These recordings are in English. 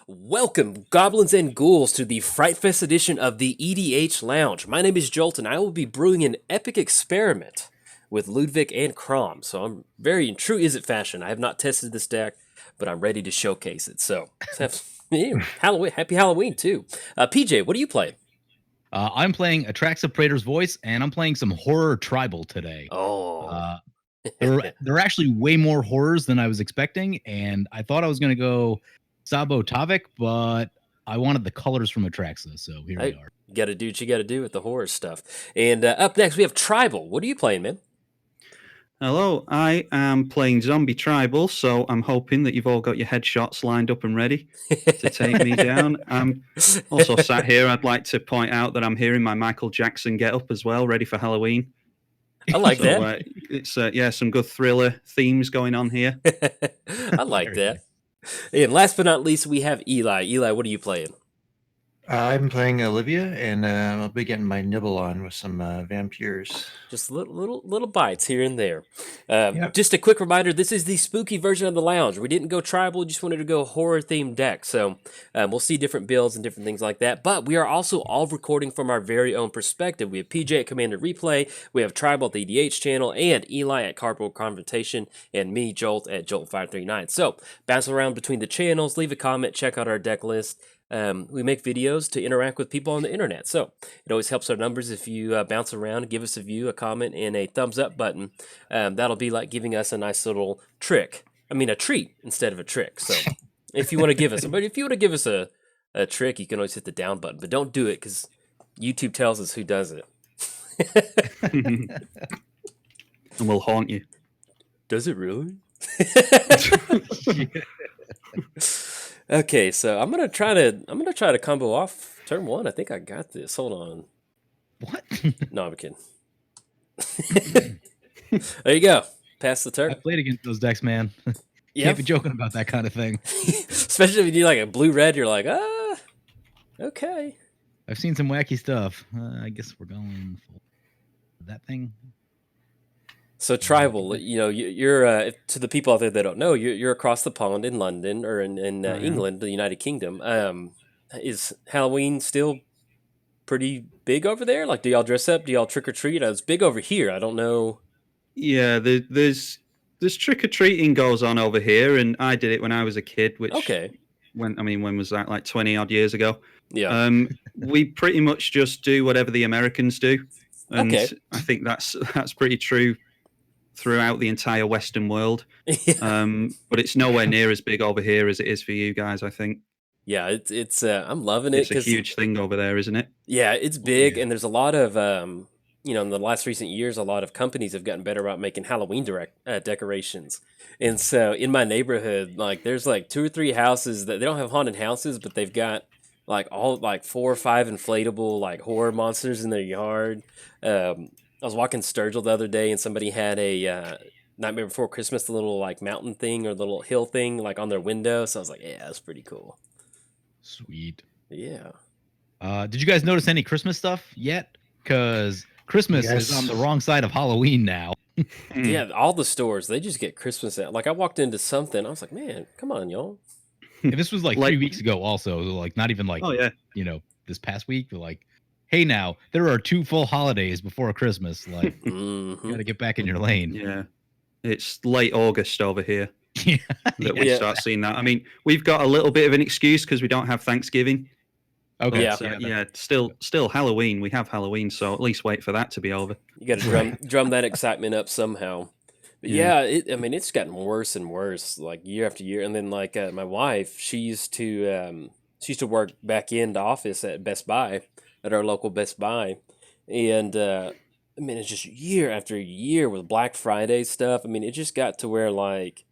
Welcome, goblins and ghouls, to the Fright Fest edition of the EDH Lounge. My name is Jolt, and I will be brewing an epic experiment with Ludevic and Kraum. So I'm very in true Is It fashion. I have not tested this deck, but I'm ready to showcase it. So let's have Halloween, happy Halloween too. PJ, what do you play? I'm playing Atraxa Praetor's Voice, and I'm playing some horror tribal today. Oh, There are actually way more horrors than I was expecting, and I thought I was going to go Sabo Tavik, but I wanted the colors from Atraxa, so here we are. You got to do what you got to do with the horror stuff. And up next, we have Tribal. What are you playing, man? Hello, I am playing Zombie Tribal, so I'm hoping that you've all got your headshots lined up and ready to take me down. I'm also sat here. I'd like to point out that I'm here in my Michael Jackson get-up as well, ready for Halloween. I like that. It's some good thriller themes going on here. I like that. And last but not least, we have Eli. Eli, what are you playing? I'm playing Olivia, and I'll be getting my nibble on with some vampires. Just little bites here and there. Yep. Just a quick reminder, this is the spooky version of the lounge. We didn't go tribal, just wanted to go horror-themed deck. So we'll see different builds and different things like that. But we are also all recording from our very own perspective. We have PJ at Commander Replay, we have Tribal at the EDH channel, and Eli at Cardboard Confrontation, and me, Jolt, at Jolt539. So bounce around between the channels, leave a comment, check out our deck list. We make videos to interact with people on the internet, so it always helps our numbers if you bounce around and give us a view, a comment, and a thumbs up button. That'll be like giving us a nice little trick. I mean, a treat instead of a trick. So if you want to give us, but if you want to give us a trick, you can always hit the down button, but don't do it because YouTube tells us who does it. And we'll haunt you. Does it really? Okay, so I'm gonna try to combo off turn one. I think I got this. Hold on. What? No, I'm kidding. There you go. Pass the turn. I played against those decks, man. Yeah. Can't be joking about that kind of thing. Especially if you do like a blue-red, you're like, okay. I've seen some wacky stuff. I guess we're going for that thing. So tribal, you're to the people out there that don't know, you're across the pond in London or in England, the United Kingdom. Is Halloween still pretty big over there? Like, do y'all dress up? Do y'all trick or treat? It's big over here. I don't know. Yeah, there's trick or treating goes on over here, and I did it when I was a kid. Which when was that? Like 20 odd years ago. Yeah. We pretty much just do whatever the Americans do, and I think that's pretty true throughout the entire Western world. But it's nowhere near as big over here as it is for you guys, I think. Yeah, it's I'm loving it. It's a huge thing over there, isn't it? Yeah, it's big, and there's a lot of in the last recent years, a lot of companies have gotten better about making Halloween decorations. And so in my neighborhood, like there's like 2 or 3 houses that they don't have haunted houses, but they've got like all like 4 or 5 inflatable like horror monsters in their yard. I was walking Sturgill the other day, and somebody had a Nightmare Before Christmas, the little like mountain thing or the little hill thing like on their window. So I was like, yeah, that's pretty cool. Sweet. Yeah. Did you guys notice any Christmas stuff yet? Because Christmas is on the wrong side of Halloween now. Yeah, all the stores, they just get Christmas out. Like I walked into something, I was like, man, come on, y'all. And this was like 3 weeks ago also. Like not even like, this past week, but like, hey, now there are 2 full holidays before Christmas. Like, you got to get back in your lane. Yeah, it's late August over here that we Yeah. start seeing that. I mean, we've got a little bit of an excuse because we don't have Thanksgiving. Okay. But, still Halloween. We have Halloween, so at least wait for that to be over. You got to drum that excitement up somehow. But it's gotten worse and worse, like year after year. And then like my wife, she used to work back in the office at Best Buy, at our local Best Buy, and it's just year after year with Black Friday stuff. I mean, it just got to where like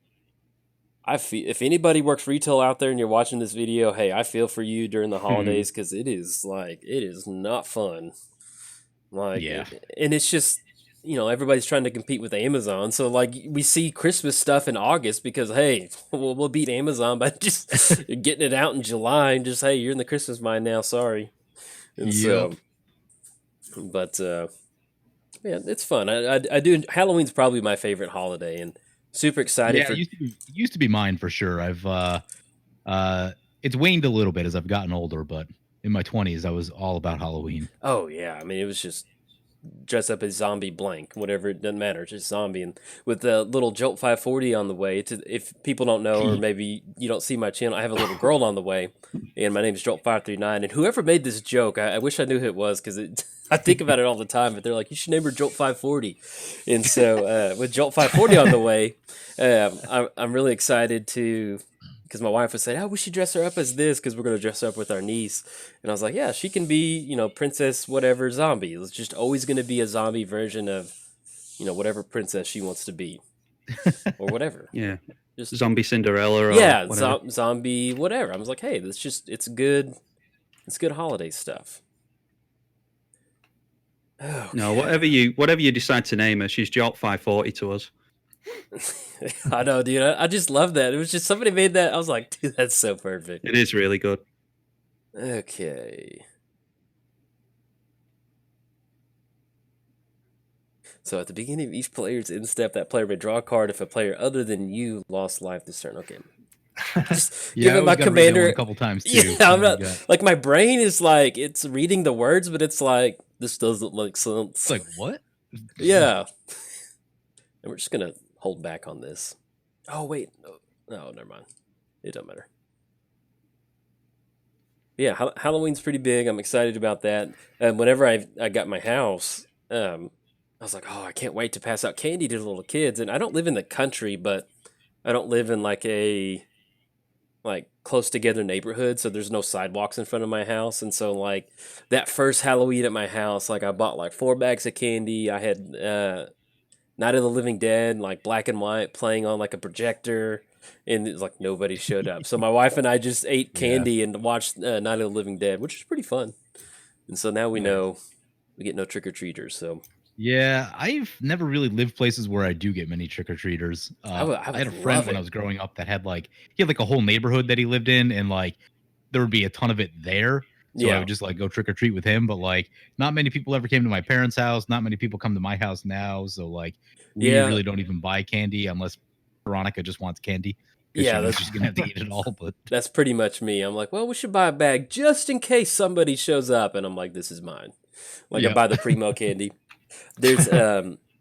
I feel if anybody works retail out there and you're watching this video, hey, I feel for you during the holidays because it is not fun. Like, and it's just everybody's trying to compete with Amazon, so like we see Christmas stuff in August because hey, we'll beat Amazon by just getting it out in July and just hey, you're in the Christmas mind now. Sorry. And it's fun. I do. Halloween's probably my favorite holiday, and super excited. Yeah, it used to be mine for sure. I've it's waned a little bit as I've gotten older, but in my 20s, I was all about Halloween. Oh yeah, I mean it was just dress up as zombie blank, whatever, it doesn't matter, just zombie. And with the little Jolt 540 on the way, if people don't know, or maybe you don't see my channel, I have a little girl on the way, and my name is Jolt 539. And whoever made this joke, I wish I knew who it was, because I think about it all the time. But they're like, you should name her Jolt 540. And so with Jolt 540 on the way, I'm really excited to. Because my wife was saying, oh, we should dress her up as this because we're going to dress her up with our niece. And I was like, yeah, she can be, princess whatever zombie. It's just always going to be a zombie version of, whatever princess she wants to be. Or whatever. Yeah. Just zombie Cinderella or zombie whatever. I was like, hey, it's good holiday stuff. Oh, no, whatever you decide to name her, she's Jolt 540 to us. I know, dude. I just love that. It was just somebody made that. I was like, dude, that's so perfect. It is really good. Okay. So at the beginning of each player's instep, that player may draw a card if a player other than you lost life this turn. Okay. Just yeah, give my commander a couple times too. Yeah, I'm not like my brain is like it's reading the words, but it's like this doesn't make sense. It's like what? Yeah. And we're just gonna hold back on this. Oh wait, no, never mind. It doesn't matter. Yeah, Halloween's pretty big. I'm excited about that. And whenever I got my house, I was like, oh, I can't wait to pass out candy to the little kids. And I don't live in the country, but I don't live in like a close together neighborhood, so there's no sidewalks in front of my house. And so like that first Halloween at my house, like I bought like 4 bags of candy. I had Night of the Living Dead, like black and white, playing on like a projector, and it was like nobody showed up. So my wife and I just ate candy and watched Night of the Living Dead, which is pretty fun. And so now we know we get no trick-or-treaters. So yeah, I've never really lived places where I do get many trick-or-treaters. I had a friend when I was growing up that had he had like a whole neighborhood that he lived in, and like there would be a ton of it there. So I would just like go trick or treat with him, but like not many people ever came to my parents' house. Not many people come to my house now. So like we really don't even buy candy unless Veronica just wants candy. Yeah, that's just gonna have to eat it all. But that's pretty much me. I'm like, well, we should buy a bag just in case somebody shows up, and I'm like, this is mine. Like I buy the Primo candy. There's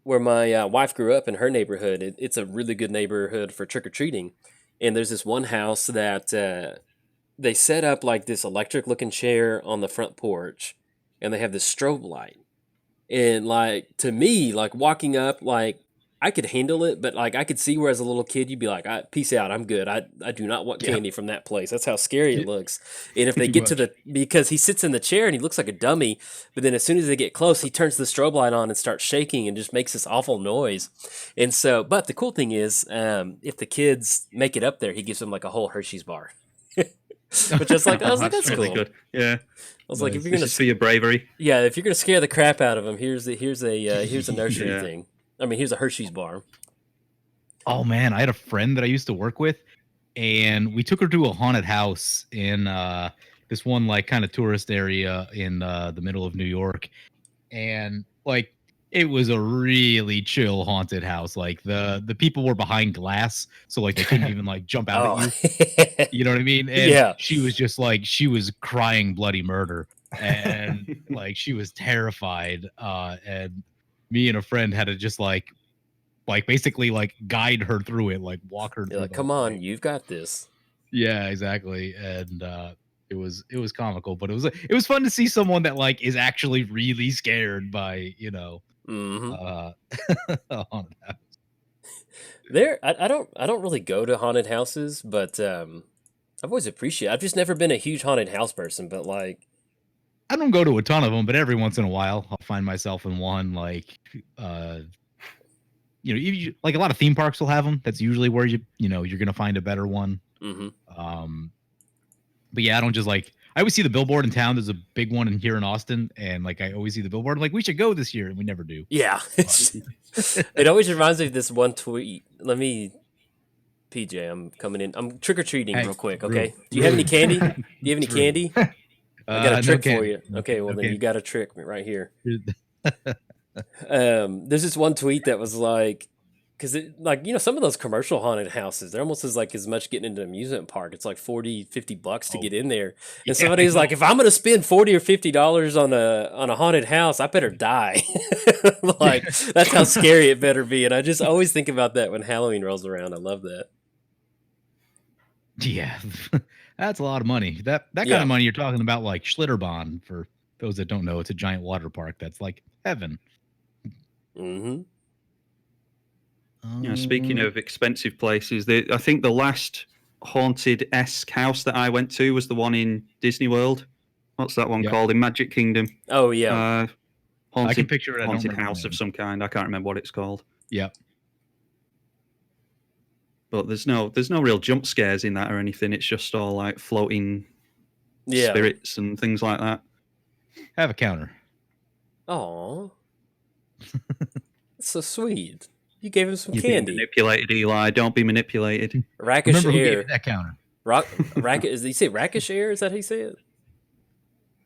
where my wife grew up in her neighborhood. It's a really good neighborhood for trick or treating, and there's this one house that. They set up like this electric looking chair on the front porch, and they have this strobe light. And like to me, like walking up, like I could handle it, but like I could see where as a little kid you'd be like, peace out, I'm good. I do not want candy from that place. That's how scary it looks. And if they get to because he sits in the chair and he looks like a dummy, but then as soon as they get close, he turns the strobe light on and starts shaking and just makes this awful noise. And so, but the cool thing is, if the kids make it up there, he gives them like a whole Hershey's bar. Which I was like, that's really cool. Good. Yeah, I was like, if you're gonna see your bravery, if you're gonna scare the crap out of him, here's a nursery thing. I mean, here's a Hershey's bar. Oh man, I had a friend that I used to work with, and we took her to a haunted house in this one like kind of tourist area in the middle of New York, and like it was a really chill haunted house. Like the people were behind glass, so like they couldn't even like jump out at you. You know what I mean? And she was just like she was crying bloody murder, and like she was terrified. And me and a friend had to just like basically like guide her through it, like walk her through. Like, come on, you've got this. Yeah, exactly. And it was comical, but it was fun to see someone that like is actually really scared by haunted house. I don't really go to haunted houses, but I've always appreciated. I've just never been a huge haunted house person, but like I don't go to a ton of them, but every once in a while I'll find myself in one. Like like a lot of theme parks will have them. That's usually where you're gonna find a better one. Mm-hmm. But yeah, I don't just like. I always see the billboard in town. There's a big one here in Austin, and like I always see the billboard. I'm like, we should go this year, and we never do. Yeah, it always reminds me of this one tweet. Let me, PJ, I'm coming in. I'm trick or treating real quick. Okay, do you have any candy? Do you have any candy? I got a trick for you. Okay, well then you got a trick right here. There's this one tweet that was like, because like, some of those commercial haunted houses, they're almost as much getting into an amusement park. It's like $40-$50 to get in there. And somebody's like, if I'm going to spend $40 or $50 on a haunted house, I better die. Like, that's how scary it better be. And I just always think about that when Halloween rolls around. I love that. Yeah, that's a lot of money. That kind of money you're talking about, like Schlitterbahn. For those that don't know, it's a giant water park that's like heaven. Mm-hmm. Speaking of expensive places, I think the last haunted-esque house that I went to was the one in Disney World. What's that one called? In Magic Kingdom. Oh, yeah. I can picture it. Haunted house of some kind. I can't remember what it's called. Yeah. But there's no real jump scares in that or anything. It's just all like floating spirits and things like that. Have a counter. Aw. That's so sweet. You gave him some You're candy. being manipulated, Eli. Don't be manipulated. Rakish Remember who air. gave you that counter? Did he say rakish air? Is that how you say it?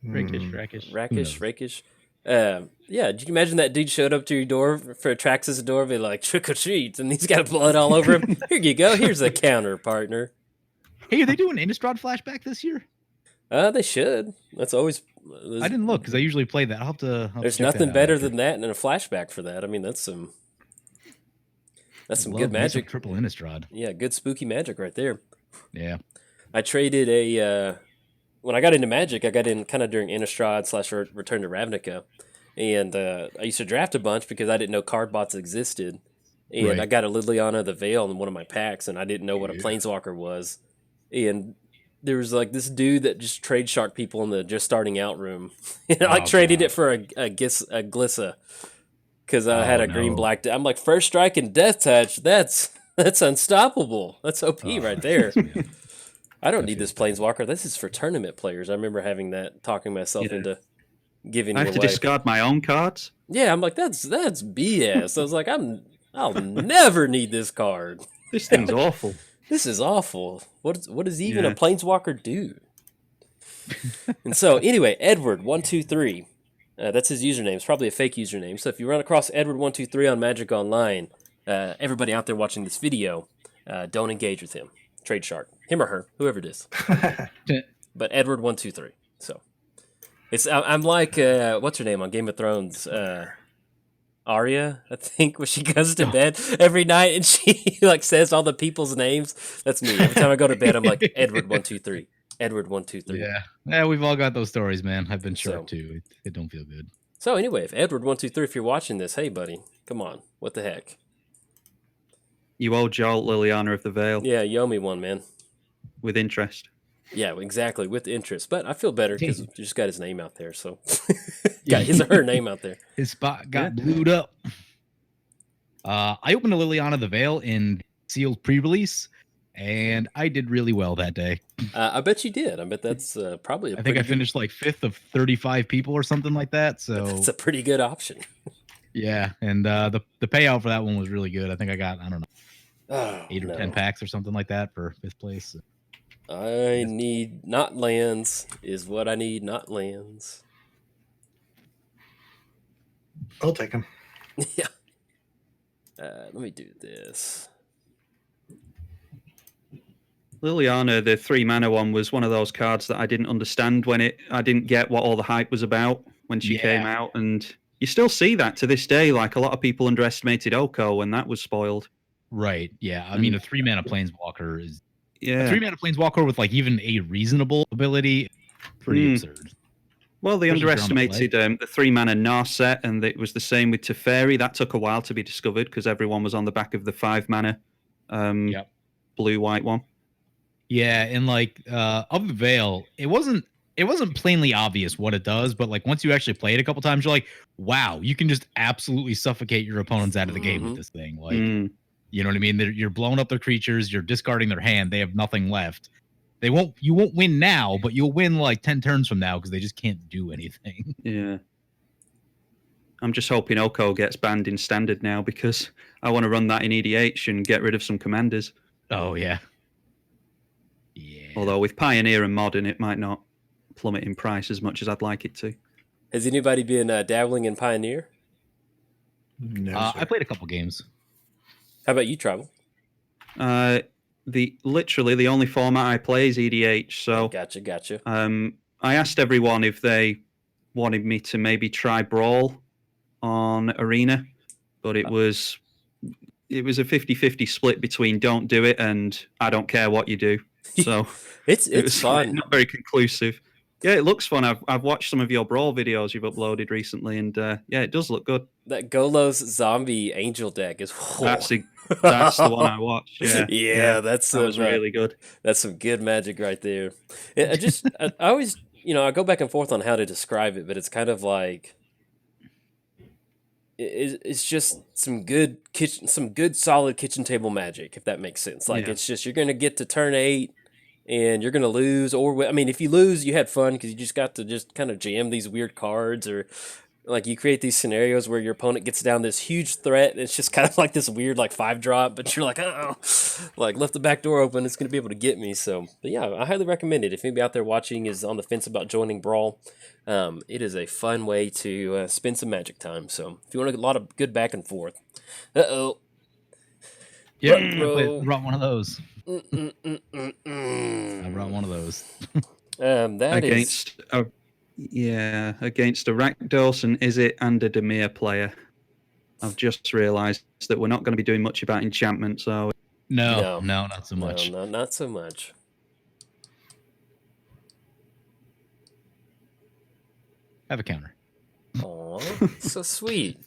Rakish. Yeah, did you imagine that dude showed up to your door for Atraxa's door and be like, trick or treat, and he's got blood all over him? Here you go. Here's a counter, partner. Hey, are they doing Innistrad flashback this year? They should. That's always... I didn't look because I usually play that. I'll have to There's nothing better than that and a flashback for that. I mean, that's some good magic. Triple Innistrad. Yeah, good spooky magic right there. Yeah. I traded when I got into Magic, I got in kind of during Innistrad / Return to Ravnica. And I used to draft a bunch because I didn't know card bots existed. And I got a Liliana the Veil in one of my packs, and I didn't know what a Planeswalker was. And there was like this dude that just trade shark people in the just starting out room. And I traded it for a Glissa. Because I had a green-black... I'm like, first strike and death touch, that's unstoppable. That's OP right there. I don't need this Planeswalker. This is for tournament players. I remember having that, talking myself into giving it away. I have to discard my own cards? Yeah, I'm like, that's BS. I was like, I'll never need this card. This thing's awful. This is awful. What does even a Planeswalker do? And so, anyway, Edward123. That's his username. It's probably a fake username. So if you run across Edward123 on Magic Online, everybody out there watching this video, don't engage with him. Trade shark. Him or her, whoever it is. But Edward123. So I'm like, what's her name on Game of Thrones? Arya, I think, when she goes to bed every night and she like says all the people's names. That's me. Every time I go to bed, I'm like, Edward123. Edward123. Yeah, we've all got those stories, man. I've been sharp too. It don't feel good. So anyway, if Edward123, if you're watching this, hey buddy, come on, what the heck? You owe Jolt Liliana of the Veil. Yeah, you owe me one, man. With interest. Yeah, exactly, with interest. But I feel better because you just got his name out there, so got his or her name out there. His spot got blued up. I opened a Liliana the Veil in sealed pre-release, and I did really well that day. I bet you did. I bet that's probably I think I finished like 5th of 35 people or something like that. So that's a pretty good option. Yeah, and the payout for that one was really good. I think I got, I don't know, 8 or 10 packs or something like that for 5th place. I need not lands is what I need, not lands. I'll take them. Yeah. Let me do this. Liliana, the 3-mana one, was one of those cards that I didn't understand I didn't get what all the hype was about when she came out. And you still see that to this day. Like, a lot of people underestimated Oko when that was spoiled. Right. Yeah. I mean, a 3-mana Planeswalker is... Yeah. A 3-mana Planeswalker with like even a reasonable ability, pretty absurd. Well, they underestimated the 3-mana Narset, and it was the same with Teferi. That took a while to be discovered because everyone was on the back of the 5-mana blue-white one. Yeah, and like of the Veil, it wasn't plainly obvious what it does, but like once you actually play it a couple times, you're like, wow, you can just absolutely suffocate your opponents out of the game with this thing. Like, you know what I mean? You're blowing up their creatures, you're discarding their hand, they have nothing left. You won't win now, but you'll win like 10 turns from now because they just can't do anything. Yeah. I'm just hoping Oko gets banned in Standard now because I want to run that in EDH and get rid of some commanders. Oh, yeah. Yeah. Although with Pioneer and Modern, it might not plummet in price as much as I'd like it to. Has anybody been dabbling in Pioneer? No, I played a couple games. How about you, Tribal? Literally the only format I play is EDH. So Gotcha. I asked everyone if they wanted me to maybe try Brawl on Arena, but it was a 50-50 split between don't do it and I don't care what you do. So it's it was fun. not very conclusive. Yeah, it looks fun. I've watched some of your Brawl videos you've uploaded recently, and yeah, it does look good. That Golos zombie angel deck is That's the one I watched. Yeah, that was really good. That's some good magic right there. I always, I go back and forth on how to describe it, but it's kind of like it's just some good solid kitchen table magic, if that makes sense. Like it's just you're gonna get to turn 8. And you're going to lose, or I mean, if you lose, you had fun because you just got to just kind of jam these weird cards, or like you create these scenarios where your opponent gets down this huge threat, and it's just kind of like this weird like 5-drop, but you're like, oh, like left the back door open, it's going to be able to get me. So, but yeah, I highly recommend it. If anybody out there watching is on the fence about joining Brawl, it is a fun way to spend some magic time. So, if you want a lot of good back and forth, yeah, I brought one of those. I brought one of those. Against a Rakdos and Is It and a Demir player. I've just realised that we're not going to be doing much about enchantment, so no, not so much. No, not so much. Have a counter. Aw, so sweet.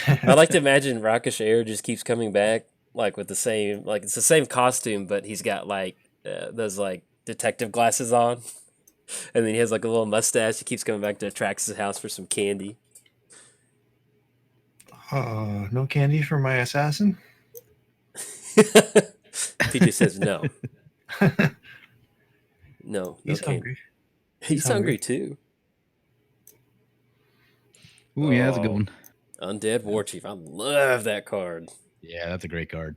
I like to imagine Rakesh Air just keeps coming back, like with the same, like it's the same costume, but he's got like those like detective glasses on, and then he has like a little mustache. He keeps coming back to Atrax's house for some candy. No candy for my assassin? PJ says no. No He's candy. hungry. He's hungry too. Ooh, yeah, that's a good one. Undead Warchief. I love that card. Yeah, that's a great card.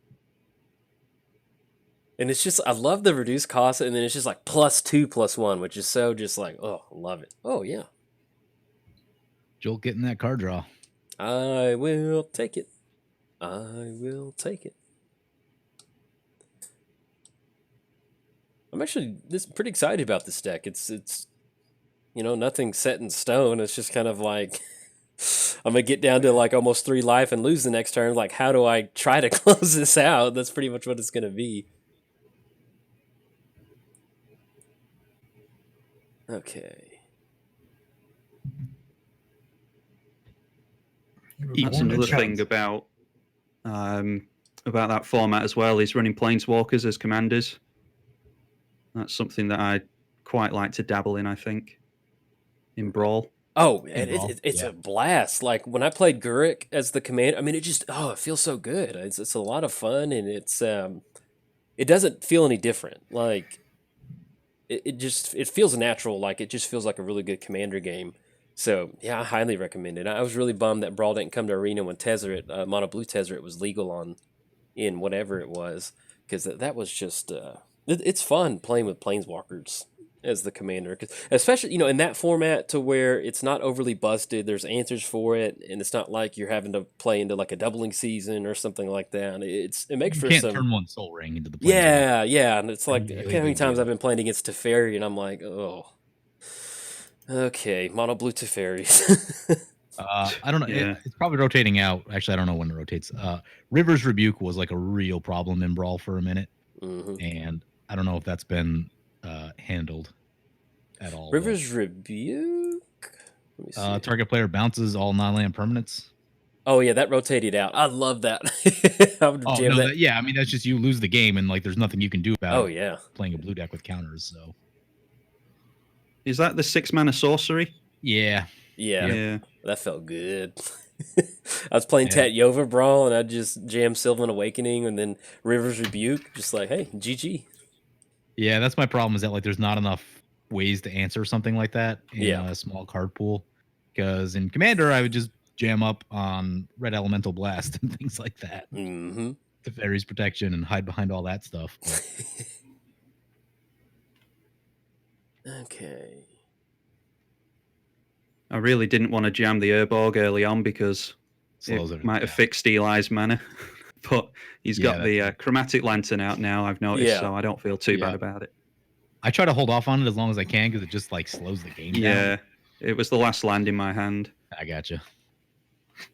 And it's just, I love the reduced cost, and then it's just like +2/+1, which is so just like, oh, love it. Oh, yeah. Jolt getting that card draw. I will take it. I will take it. I'm actually pretty excited about this deck. It's nothing set in stone. It's just kind of like, I'm going to get down to like almost 3 life and lose the next turn. Like, how do I try to close this out? That's pretty much what it's going to be. Okay. That's another thing about that format as well, is running Planeswalkers as commanders. That's something that I quite like to dabble in, I think, in Brawl. Oh, and it's a blast. Like when I played Guruk as the commander, I mean, it feels so good. It's a lot of fun, and it doesn't feel any different. Like it feels natural. Like it just feels like a really good commander game. So yeah, I highly recommend it. I was really bummed that Brawl didn't come to Arena when Tezzeret, Mono Blue Tezzeret was legal in whatever it was, because that was just it's fun playing with Planeswalkers as the commander, especially in that format, to where it's not overly busted. There's answers for it, and it's not like you're having to play into like a doubling season or something like that. It makes for some. Turn one Soul Ring into the yeah, and it's like how many times I've been playing against Teferi, and I'm like, oh, okay, Mono Blue Teferi. I don't know. Yeah. It's probably rotating out. Actually, I don't know when it rotates. River's Rebuke was like a real problem in Brawl for a minute, and I don't know if that's been handled at all. River's Rebuke? Let me see. Target player bounces all non-land permanents. Oh yeah, that rotated out. I love that. I would jam that. Yeah, I mean that's just you lose the game and like there's nothing you can do about playing a blue deck with counters. So is that the 6-mana sorcery? Yeah. That felt good. I was playing Tatyova Brawl, and I just jammed Sylvan Awakening and then River's Rebuke, just like, hey, GG. Yeah, that's my problem, is that like there's not enough ways to answer something like that in a small card pool. Because in Commander, I would just jam up on Red Elemental Blast and things like that. Mm-hmm. Teferi's Protection and hide behind all that stuff. Okay. I really didn't want to jam the Urborg early on because it might have fixed Eli's mana. But he's got the chromatic lantern out now, I've noticed, so I don't feel too bad about it. I try to hold off on it as long as I can because it just like slows the game down. Yeah, it was the last land in my hand. I gotcha.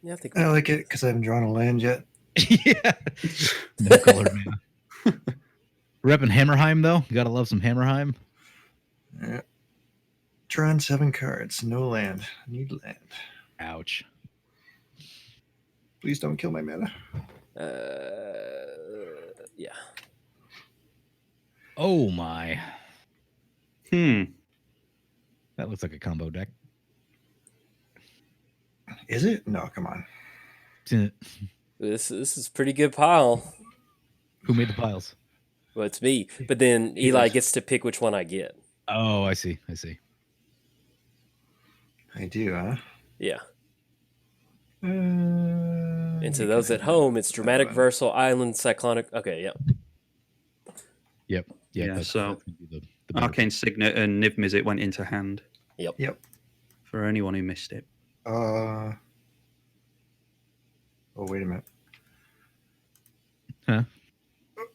Yeah, I like it because I haven't drawn a land yet. Yeah. No color, man. Repping Hammerheim, though. You gotta love some Hammerheim. Yeah. Drawn 7 cards. No land. Need land. Ouch. Please don't kill my mana. Yeah. Oh my. That looks like a combo deck. Is it? No, come on. This is pretty good pile. Who made the piles? Well, it's me. But then Eli gets to pick which one I get. Oh, I see. I do, huh? Yeah. And to those at home, it's Dramatic Versal, Island, Cyclonic. Okay, Yep. Yeah, so Arcane Signet and Niv Mizzet went into hand. Yep. For anyone who missed it. Oh, wait a minute. Huh?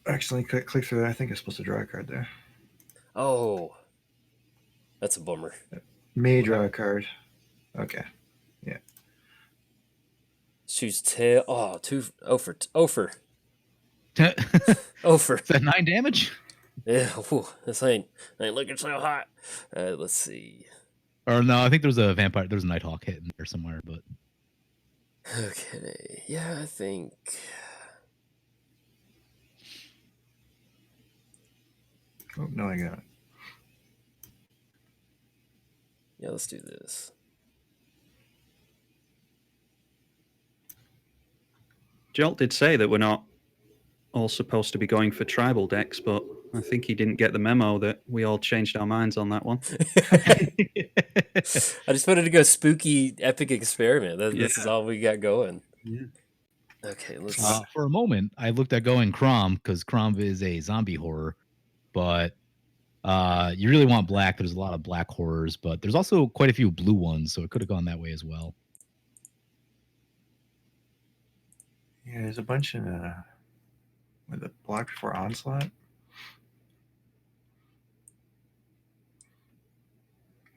Accidentally click through that. I think I'm supposed to draw a card there. Oh. That's a bummer. May draw a card. Okay. Yeah. Choose tail. Oh, Ofer. Is that 9 damage? Yeah, whew, this ain't looking so hot. Let's see. Or no, I think there's a vampire. There's a Nighthawk hitting there somewhere, but Okay. Yeah, I think. Oh, no, I got it. Yeah, let's do this. Jolt did say that we're not all supposed to be going for tribal decks, but I think he didn't get the memo that we all changed our minds on that one. I just wanted to go spooky epic experiment. This is all we got going. Yeah. Okay, let's. For a moment, I looked at going Kraum because Kraum is a zombie horror, but you really want black. There's a lot of black horrors, but there's also quite a few blue ones, so it could have gone that way as well. Yeah, there's a bunch in with the block before onslaught.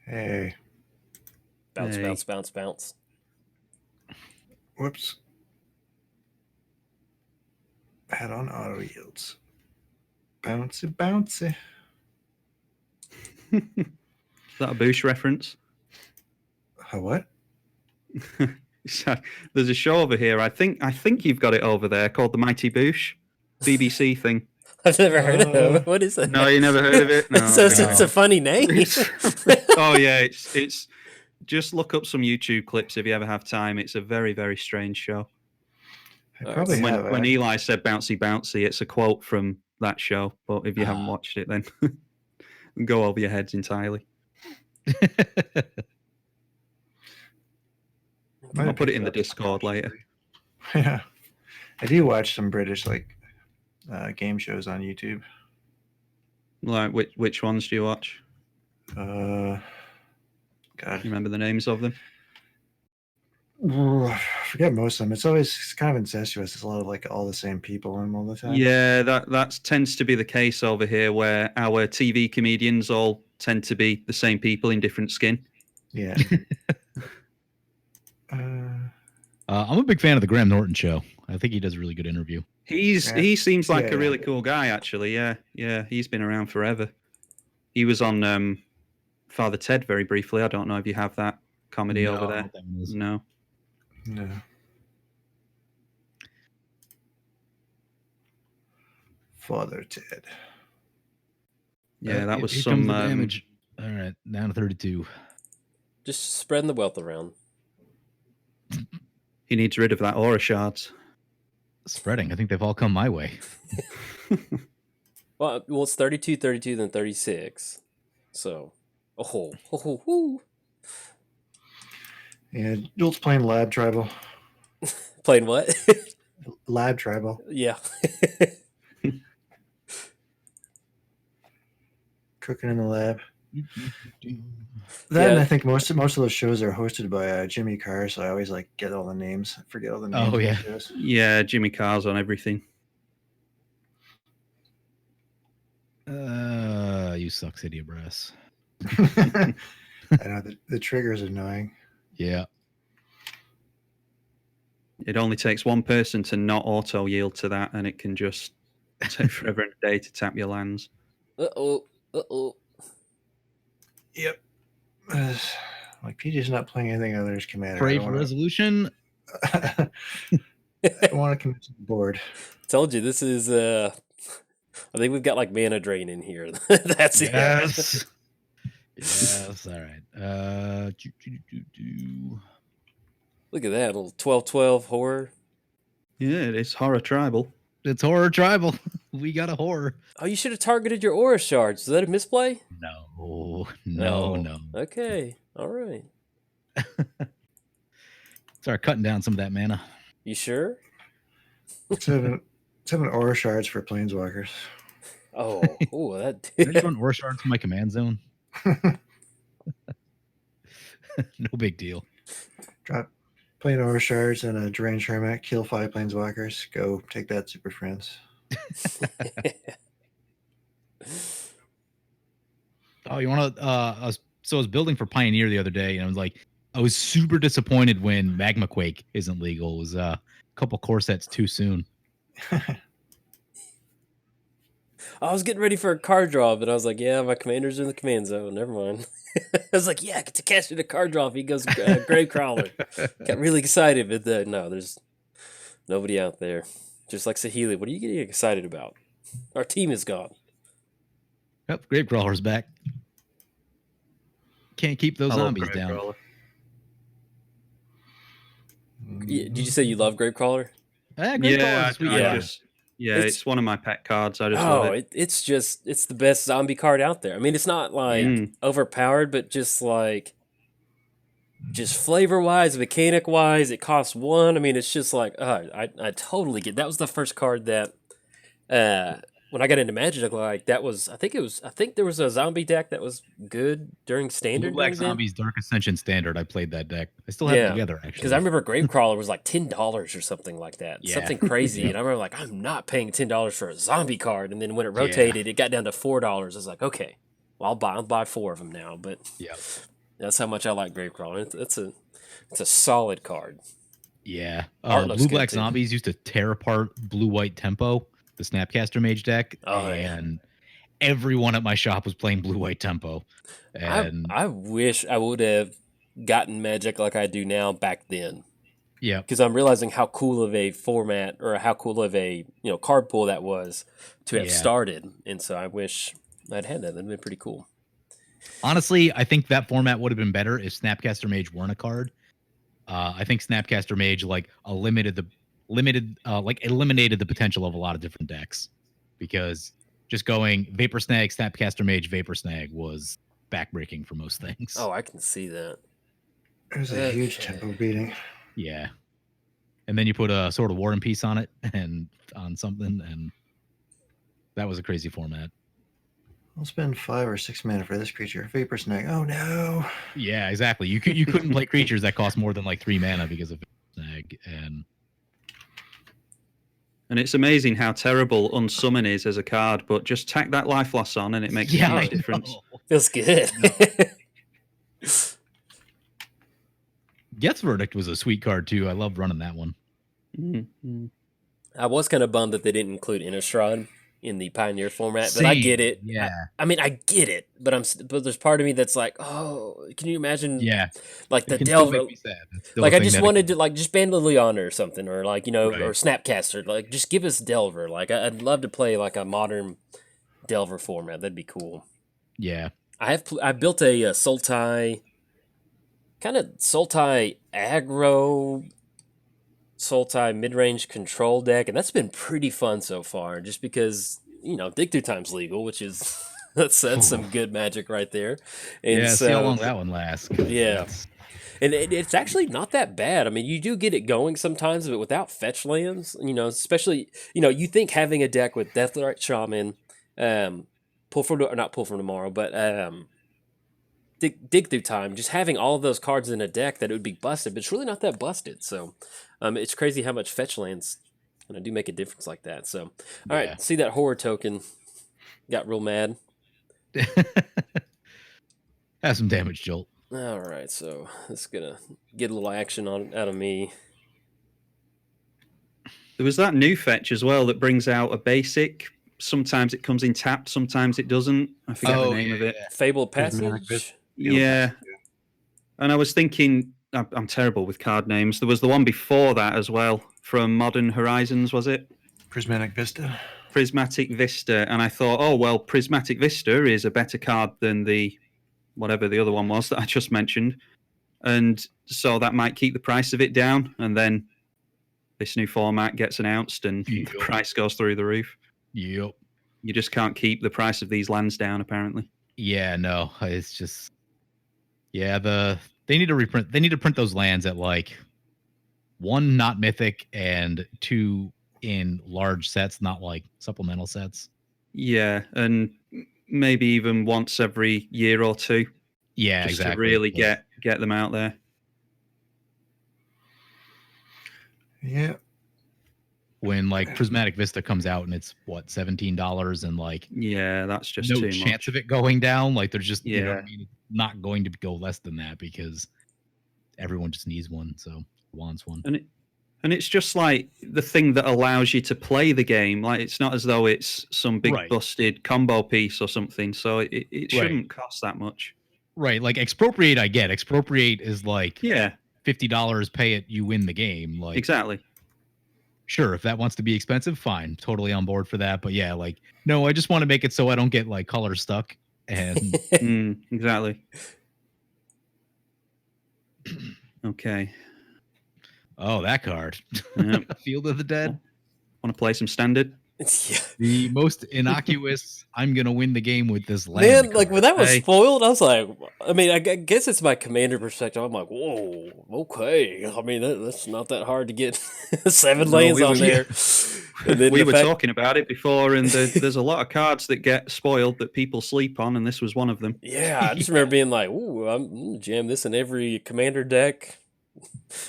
Hey. Bounce. Whoops. Had on auto yields. Bouncy. Is that a Boosh reference? What? There's a show over here. I think you've got it over there called The Mighty Boosh. BBC thing. I've never heard of it. What is it? No, you never heard of it? No. It's a funny name. Oh yeah, it's just look up some YouTube clips if you ever have time. It's a very, very strange show. I probably have. When Eli said bouncy bouncy, it's a quote from that show. But if you haven't watched it, then go over your heads entirely. I'll put it in the Discord later. Yeah, I do watch some British game shows on YouTube. Like which ones do you watch? God, you remember the names of them? I forget most of them. It's kind of incestuous. It's a lot of all the same people in them all the time. Yeah, that tends to be the case over here, where our TV comedians all tend to be the same people in different skin. Yeah. I'm a big fan of the Graham Norton show. I think he does a really good interview. He seems like a really cool guy, actually. Yeah, he's been around forever. He was on Father Ted very briefly. I don't know if you have that comedy over there. No. Father Ted. Yeah, that was here some comes the damage. All right, down to 32. Just spreading the wealth around. He needs rid of that aura shards. Spreading. I think they've all come my way. Well, it's 32, 32, then 36. So, Yeah, Jolt's playing Lab Tribal. Playing what? Lab Tribal. Yeah. Cooking in the lab. Then Yeah. I think most of those shows are hosted by Jimmy Carr, so I always like get all the names. I forget all the names. Oh, of yeah. the shows. Yeah, Jimmy Carr's on everything. You suck, City of Brass. I know the trigger is annoying. Yeah. It only takes one person to not auto yield to that, and it can just take forever and a day to tap your lands. Uh-oh. Yep. Like PJ's not playing anything other than Commander. Pray for resolution. I want to commit to the board. Told you this is I think we've got like mana drain in here. That's it. Yes. Yes. All right. Look at that little 12/12 horror. Yeah, it's horror tribal. It's horror tribal. We got a horror. Oh, you should have targeted your aura shards. Is that a misplay? No. Okay. All right. Start cutting down some of that mana. You sure? Seven aura shards for planeswalkers. Oh, that. I just run Aura Shards from my command zone. No big deal. Drop plain aura shards and a Deranged Hermit, kill 5 planeswalkers. Go take that, Super Friends. Oh, you want to? I was building for Pioneer the other day, and I was super disappointed when Magma Quake isn't legal. It was a couple core sets too soon. I was getting ready for a card draw, but I was like, yeah, my commander's in the command zone. Never mind. I was like, yeah, I get to cast it a card draw if he goes Gravecrawler. Got really excited, but no, there's nobody out there. Just like Saheeli, what are you getting excited about? Our team is gone. Yep, Gravecrawler's back. Can't keep those zombies down. Did you say you love Gravecrawler? Yeah, it's one of my pet cards. I just love it. It's the best zombie card out there. I mean, it's not like overpowered, but just flavor wise, mechanic wise, it costs 1. I mean, it's just like I totally get. That was the first card that when I got into Magic, like that was I think there was a zombie deck that was good during Standard. Blue Black Zombies Dark Ascension Standard. I played that deck. I still have it together actually. Because I remember Gravecrawler was like $10 or something like that, something crazy. And I remember like I'm not paying $10 for a zombie card. And then when it rotated, it got down to $4. I was like, okay, well I'll buy 4 of them now. But that's how much I like Gravecrawler. It's a solid card. Yeah, Blue Black Zombies used to tear apart Blue White Tempo, the Snapcaster Mage deck, and everyone at my shop was playing Blue White Tempo. And I wish I would have gotten Magic like I do now back then. Yeah, because I'm realizing how cool of a format or how cool of a card pool that was to have started, and so I wish I'd had that. That'd been pretty cool. Honestly, I think that format would have been better if Snapcaster Mage weren't a card. I think Snapcaster Mage eliminated the potential of a lot of different decks, because just going Vapor Snag, Snapcaster Mage, Vapor Snag was backbreaking for most things. Oh, I can see that. It was a huge tempo beating. Yeah. And then you put a Sword of War and Peace on it and on something, and that was a crazy format. I'll spend 5 or 6 mana for this creature. Vapor Snag. Oh no. Yeah, exactly. You couldn't play creatures that cost more than like 3 mana because of Vapor Snag, and it's amazing how terrible Unsummon is as a card, but just tack that life loss on and it makes a huge difference. Feels good. Geth's Verdict was a sweet card too. I loved running that one. Mm-hmm. I was kind of bummed that they didn't include Innistrad in the Pioneer format, but I get it. Yeah, I mean, I get it, but there's part of me that's like, oh, can you imagine? Yeah, like the Delver. Like I just wanted to just ban Liliana or something, or like or Snapcaster. Like just give us Delver. Like I'd love to play like a modern Delver format. That'd be cool. Yeah, I built a Sultai, kind of Sultai aggro, Sultai mid-range control deck, and that's been pretty fun so far, just because dig through time's legal, which is that's some good magic right there. And see how long that one lasts. Yeah, and it's actually not that bad. I mean, you do get it going sometimes, but without fetch lands, especially you think having a deck with Deathrite Shaman, not Pull from Tomorrow, but dig through time, just having all of those cards in a deck that it would be busted, but it's really not that busted. So it's crazy how much fetch lands do make a difference like that. So all right, see that horror token, got real mad. Have some damage, Jolt. All right, so this is gonna get a little action out of me. There was that new fetch as well that brings out a basic. Sometimes it comes in tapped, sometimes it doesn't. I forget the name of it. Fabled Prismatic Passage. Yeah. And I was thinking, I'm terrible with card names. There was the one before that as well from Modern Horizons, was it? Prismatic Vista. Prismatic Vista. And I thought, oh, well, Prismatic Vista is a better card than the whatever the other one was that I just mentioned. And so that might keep the price of it down. And then this new format gets announced and the price goes through the roof. Yep. You just can't keep the price of these lands down, apparently. Yeah, no, it's just they need to reprint. They need to print those lands at like 1 not mythic and 2 in large sets, not like supplemental sets. Yeah, and maybe even once every year or two. Yeah, just exactly. to really get them out there. Yeah. When like Prismatic Vista comes out and it's what $17 and like yeah, that's just no too chance much. of it going down. Like there's just Yeah. you know what I mean? Not going to go less than that because everyone just needs one, so wants one. And it's just like the thing that allows you to play the game. Like it's not as though it's some big busted combo piece or something. So it shouldn't cost that much. Right, like Expropriate, I get. Expropriate is like $50, pay it, you win the game. Like exactly. Sure, if that wants to be expensive, fine. Totally on board for that. But yeah, like, no, I just want to make it so I don't get like color stuck. And exactly. Okay. Oh, that card. Yep. Field of the Dead. Want to play some standard? Yeah. The most innocuous, I'm going to win the game with this land. Man, like when that was spoiled, I was like, I mean, I guess it's my commander perspective. I'm like, whoa, okay. I mean, that's not that hard to get 7 lanes on there. And then we were talking about it before, and there's a lot of cards that get spoiled that people sleep on, and this was one of them. Yeah, I just remember being like, ooh, I'm jam this in every commander deck.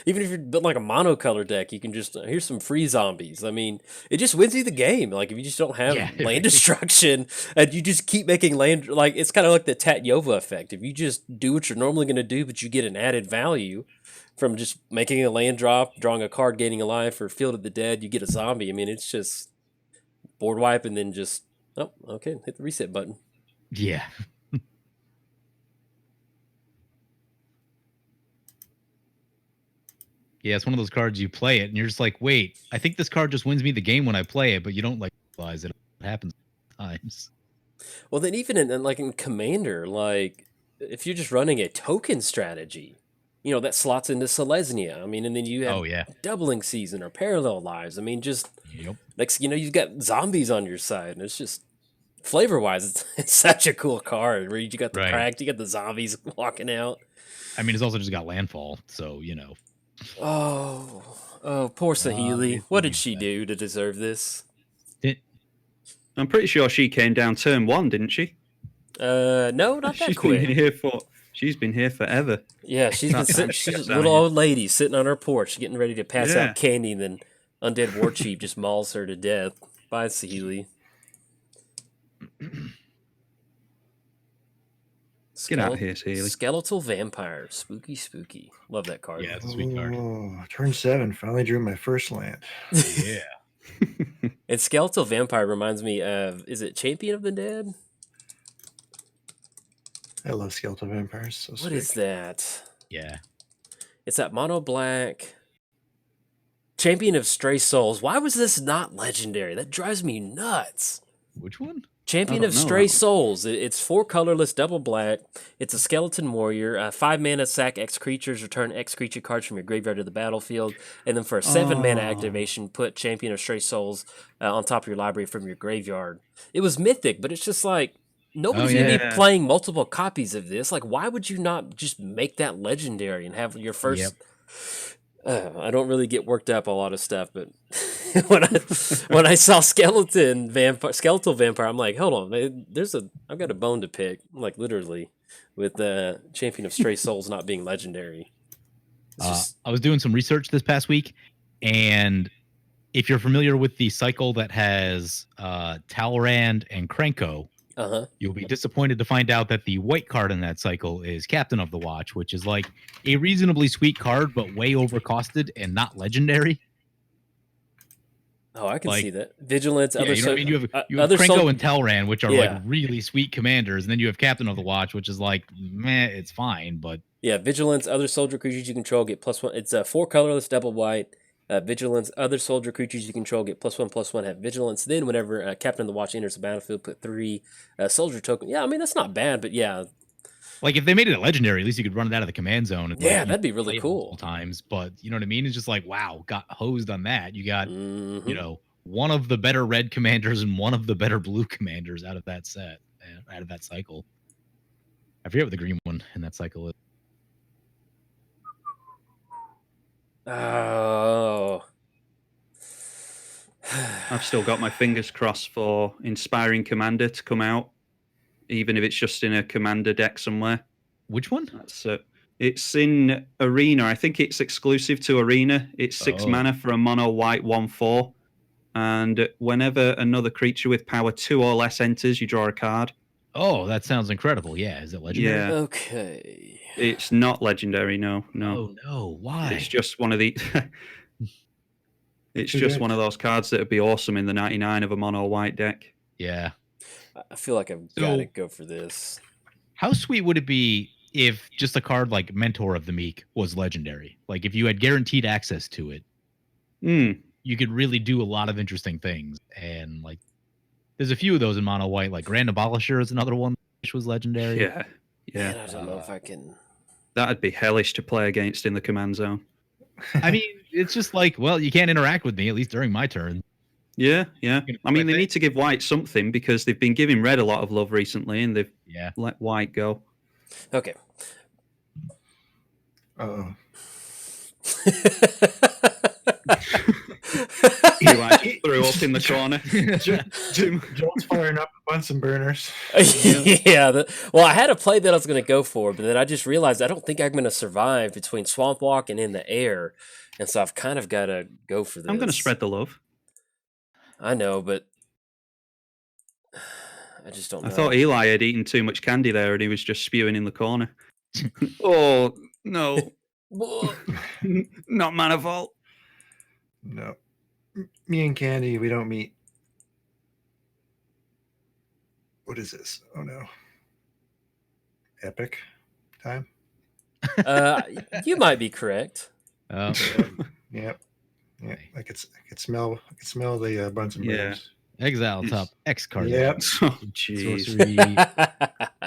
Even if you're building like a monocolor deck, you can just here's some free zombies. I mean, it just wins you the game. Like if you just don't have land destruction and you just keep making land, like it's kind of like the Tatyova effect. If you just do what you're normally going to do, but you get an added value from just making a land drop, drawing a card, gaining a life, or Field of the Dead, you get a zombie. I mean, it's just board wipe and then just okay, hit the reset button. Yeah. Yeah, it's one of those cards you play it and you're just like, wait, I think this card just wins me the game when I play it, but you don't like realize it happens sometimes. Well, then even in Commander, like if you're just running a token strategy, you know, that slots into Selesnya. I mean, and then you have doubling season or parallel lives. I mean, just next, you know, you've got zombies on your side, and it's just flavor wise, it's such a cool card where you got the cracked, you got the zombies walking out. I mean, it's also just got landfall, so you know. Oh, poor Saheeli. What did she do to deserve this? I'm pretty sure she came down turn 1, didn't she? No, not that quick. She's been here forever. Yeah, she's a little old lady sitting on her porch getting ready to pass out candy, and then Undead Warchief just mauls her to death. Bye, Saheeli. Get out of here, Saheeli. Skeletal Vampire. Spooky. Love that card. Yeah, it's a sweet card. Turn 7. Finally drew my first land. Yeah. And Skeletal Vampire reminds me of, is it Champion of the Dead? I love Skeletal Vampires. So what is that? Yeah. It's that mono black. Champion of Stray Souls. Why was this not legendary? That drives me nuts. Which one? Champion of Stray Souls. It's 4 colorless, double black. It's a skeleton warrior. 5 mana, sack X creatures. Return X creature cards from your graveyard to the battlefield. And then for a 7 mana activation, put Champion of Stray Souls on top of your library from your graveyard. It was mythic, but it's just like nobody's gonna be playing multiple copies of this. Like, why would you not just make that legendary and have your first? I don't really get worked up a lot of stuff, but when I saw Skeletal Vampire, I'm like, hold on, I've got a bone to pick. Like literally, with the Champion of Stray Souls not being legendary. I was doing some research this past week, and if you're familiar with the cycle that has Talrand and Krenko, you'll be disappointed to find out that the white card in that cycle is Captain of the Watch, which is like a reasonably sweet card, but way overcosted and not legendary. Oh, I can see that. Vigilance, you know what I mean? You have Krenko and Talrand, which are like really sweet commanders, and then you have Captain of the Watch, which is like, meh, it's fine, but... Yeah, Vigilance, other soldier creatures you control get +1. It's 4 colorless, double white. Vigilance, other soldier creatures you control get +1/+1, have Vigilance. Then whenever Captain of the Watch enters the battlefield, put 3 soldier token. Yeah, I mean, that's not bad, but yeah. Like, if they made it a legendary, at least you could run it out of the command zone. And that'd be really cool. Times, but you know what I mean? It's just like, wow, got hosed on that. You got, you know, one of the better red commanders and one of the better blue commanders out of that set, out of that cycle. I forget what the green one in that cycle is. Oh. I've still got my fingers crossed for Inspiring Commander to come out, even if it's just in a commander deck somewhere. Which one? That's it. It's in Arena. I think it's exclusive to Arena. It's 6 mana for a mono white 1/4. And whenever another creature with power 2 or less enters, you draw a card. Oh, that sounds incredible. Yeah, is it legendary? Yeah. Okay. It's not legendary, no. Oh, no. Why? It's just one of the... It's just one of those cards that would be awesome in the 99 of a mono white deck. Yeah. I feel like I've got to go for this. How sweet would it be if just a card like Mentor of the Meek was legendary? Like, if you had guaranteed access to it, you could really do a lot of interesting things. And, like, there's a few of those in mono white. Like, Grand Abolisher is another one which was legendary. Yeah. Man, I don't know if I can... That'd be hellish to play against in the command zone. I mean, it's just like, well, you can't interact with me, at least during my turn. Yeah. I mean, they need to give white something because they've been giving red a lot of love recently, and they've let white go. Okay. Uh-oh. Eli threw up in the corner. Jolt's firing up a bunch of burners. Well, I had a play that I was going to go for, but then I just realized I don't think I'm going to survive between Swamp Walk and In the Air, and so I've kind of got to go for this. I'm going to spread the love. I know, but I just don't know. I thought Eli had eaten too much candy there, and he was just spewing in the corner. Oh, no. Not mana fault. No. Me and Candy, we don't meet. What is this? Oh, no. Epic time? You might be correct. Yep. Yeah, I could smell the Bunsen burners. Exile top X card. Yep. Oh, jeez.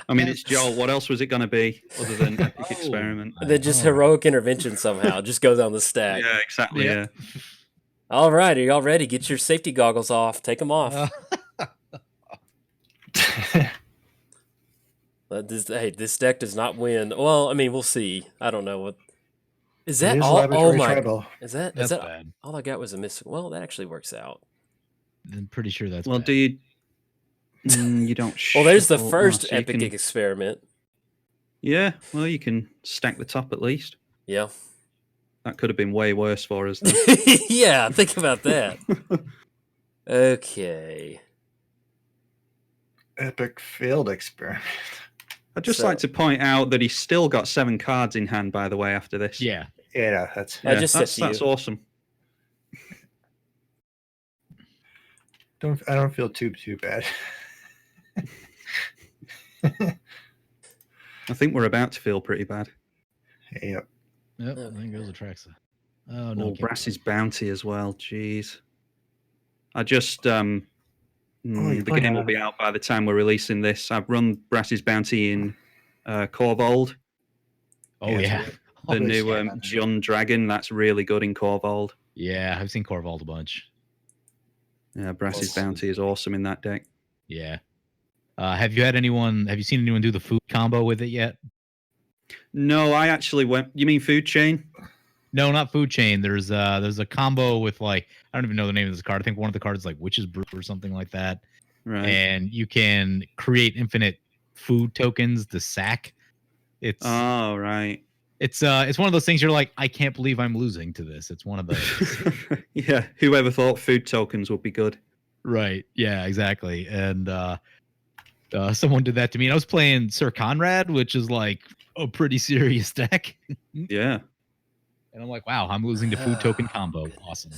I mean, it's Joel. What else was it going to be other than Epic Experiment? Then just Heroic Intervention somehow. Just goes on the stack. Yeah, exactly. Yeah. All right. Are y'all ready? Get your safety goggles off. Take them off. This deck does not win. Well, I mean, we'll see. I don't know what. Is that all? Oh my! Tribal. Is that bad? All I got was a miss. Well, that actually works out. I'm pretty sure that's well. Bad. Do you? You don't. Well, there's the first Epic Experiment. Yeah. Well, you can stack the top at least. Yeah. That could have been way worse for us. Yeah. Think about that. Okay. Epic failed experiment. I'd just like to point out that he's still got 7 cards in hand. By the way, after this. Yeah, that's. That's awesome. I don't feel too bad. I think we're about to feel pretty bad. Yep. I think it goes Atraxa. Oh no! Brass's Bounty as well. Jeez. I just the game will be out by the time we're releasing this. I've run Brass's Bounty in Corvold. Oh yeah. The new Jun Dragon. That's really good in Corvold. Yeah, I've seen Corvold a bunch. Yeah, Brass's Bounty is awesome in that deck. Yeah. Have you seen anyone do the food combo with it yet? No, I actually went. You mean Food Chain? No, not Food Chain. There's a combo with I don't even know the name of this card. I think one of the cards is like Witch's Brew or something like that. Right. And you can create infinite food tokens, the sack. It's right. It's one of those things you're like, I can't believe I'm losing to this. It's one of those. Yeah, whoever thought food tokens would be good. Right. Yeah, exactly. And someone did that to me. And I was playing Sir Conrad, which is like a pretty serious deck. Yeah. And I'm like, wow, I'm losing to food token combo. Awesome.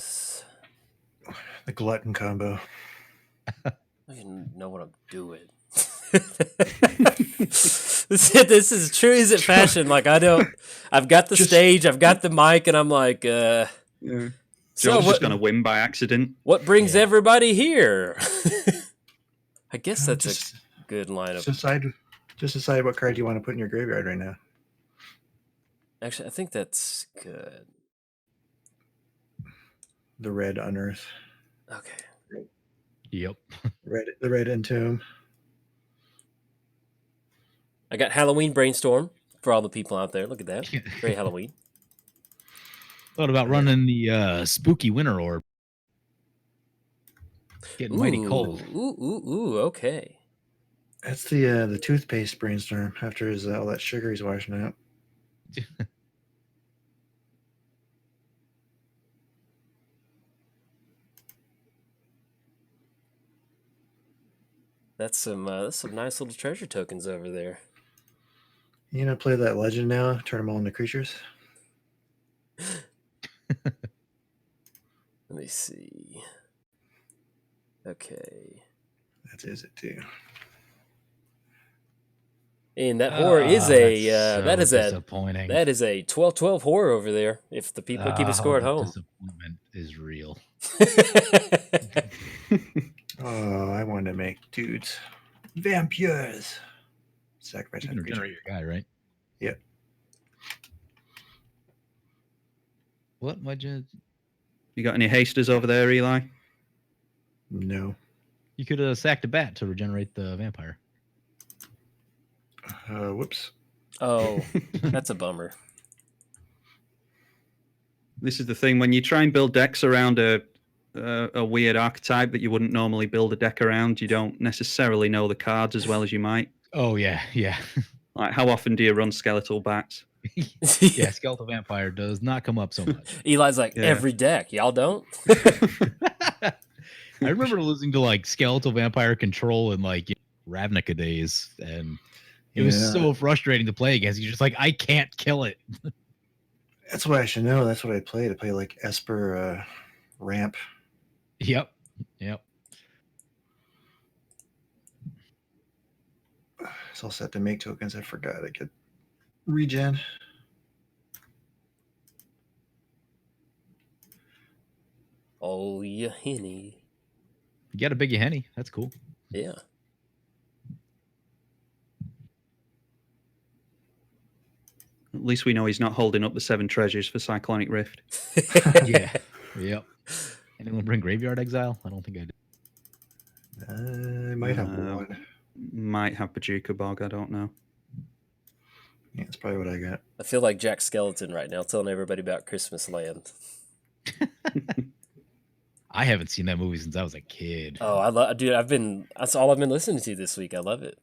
The glutton combo. I don't even know what I'm doing. This is true as it fashion. Like I've got the stage, I've got the mic, and I'm like, Yeah. so Joel's just gonna win by accident. What brings everybody here? I guess that's a good line of. Just decide what card you want to put in your graveyard right now. Actually, I think that's good. The red unearth. Okay. Yep. The red entomb. I got Halloween Brainstorm for all the people out there. Look at that. Great Halloween. Thought about running the spooky winter orb. Getting mighty cold. Ooh, okay. That's the toothpaste brainstorm after all that sugar he's washing out. That's some nice little treasure tokens over there. You gonna play that legend now? Turn them all into creatures? Let me see. Okay. That is it too. And that horror is disappointing. That is a 12-12 horror over there. If the people keep a score at home, disappointment is real. Oh, I want to make dudes vampires. Sacrifice. You can regenerate your guy, right? Yep. What? Why'd you? You got any hasters over there, Eli? No. You could have sacked a bat to regenerate the vampire. Whoops. Oh, that's a bummer. This is the thing when you try and build decks around a weird archetype that you wouldn't normally build a deck around. You don't necessarily know the cards as well as you might. Oh yeah. Like how often do you run skeletal bats? Yeah, Skeletal Vampire does not come up so much. Eli's like, every deck. Y'all don't? I remember losing to like Skeletal Vampire Control in like Ravnica days, and it was so frustrating to play against. You're just like, I can't kill it. That's what I should know. That's what I played. I play like Esper Ramp. Yep. It's all set to make tokens. I forgot I could regen. Oh, yeah, Henny. You got a big Henny. That's cool. Yeah. At least we know he's not holding up the 7 treasures for Cyclonic Rift. Yeah. Yep. Anyone bring Graveyard Exile? I don't think I did. I might have one. Might have Paducah Bog. I don't know. Yeah, that's probably what I got. I feel like Jack Skeleton right now, telling everybody about Christmas Land. I haven't seen that movie since I was a kid. Oh, dude, that's all I've been listening to this week. I love it.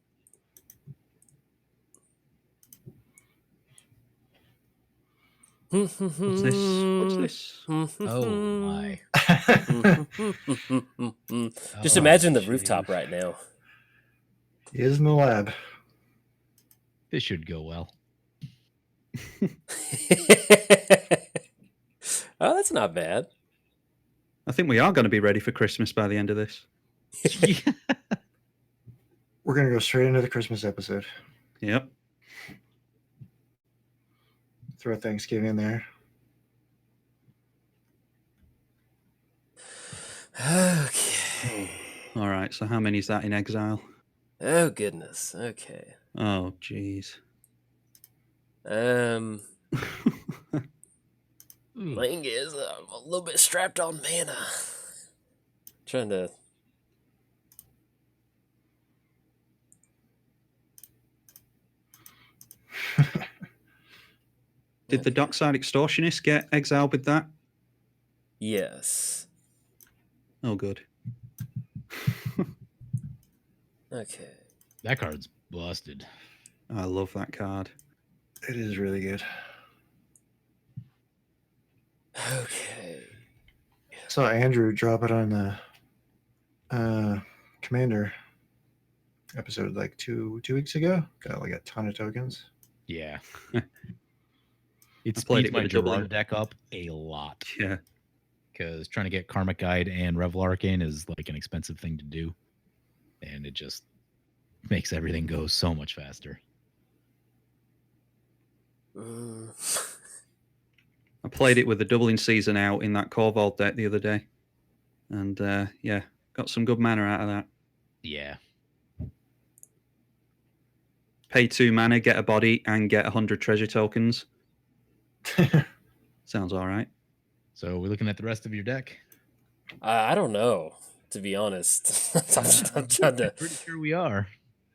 What's this? Oh my. Just imagine the rooftop right now. He is in the lab. This should go well. Oh, that's not bad. I think we are going to be ready for Christmas by the end of this. We're going to go straight into the Christmas episode. Yep. Throw Thanksgiving in there. Okay. All right. So how many is that in exile? Oh, goodness. Okay. Oh, jeez. Thing is, I'm a little bit strapped on mana. Trying to. Did the Dockside Extortionist get exiled with that? Yes. Oh, good. Okay. That card's Busted. I love that card. It is really good. Okay. I saw Andrew drop it on the Commander episode like two weeks ago. Got like a ton of tokens. Yeah. It I played speeds it my with a double Gerard in. deck up a lot. Yeah. Because trying to get Karmic Guide and Revel Arcane is like an expensive thing to do. And it just makes everything go so much faster. I played it with the doubling season out in that Core Vault deck the other day. And yeah, got some good mana out of that. Yeah. Pay 2 mana, get a body, and get 100 treasure tokens. Sounds all right. So we're looking at the rest of your deck. I don't know, to be honest. I'm trying to. Pretty sure we are.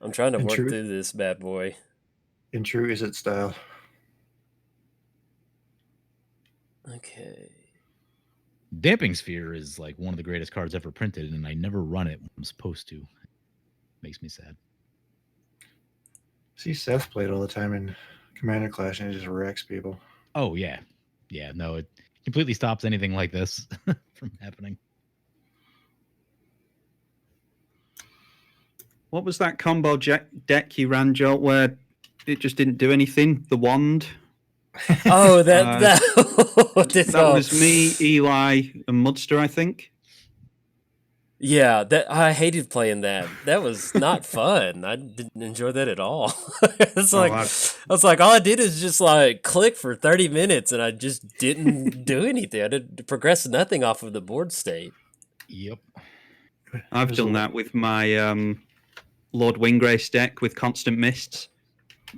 I'm trying to In work truth- through this bad boy. In true Izzet style. Okay. Damping Sphere is like one of the greatest cards ever printed, and I never run it when I'm supposed to. Makes me sad. See Seth played all the time in Commander Clash and it just wrecks people. Oh, yeah. Yeah, no, it completely stops anything like this from happening. What was that combo deck you ran, Jolt, where it just didn't do anything? The wand? Oh, that That was me, Eli, and Mudster, I think. Yeah, that I hated playing that. That was not fun. I didn't enjoy that at all. It's like I was like, all I did is just like click for 30 minutes, and I just didn't do anything. I didn't progress nothing off of the board state. Yep. I've done that with my Lord Winggrace deck with Constant Mists.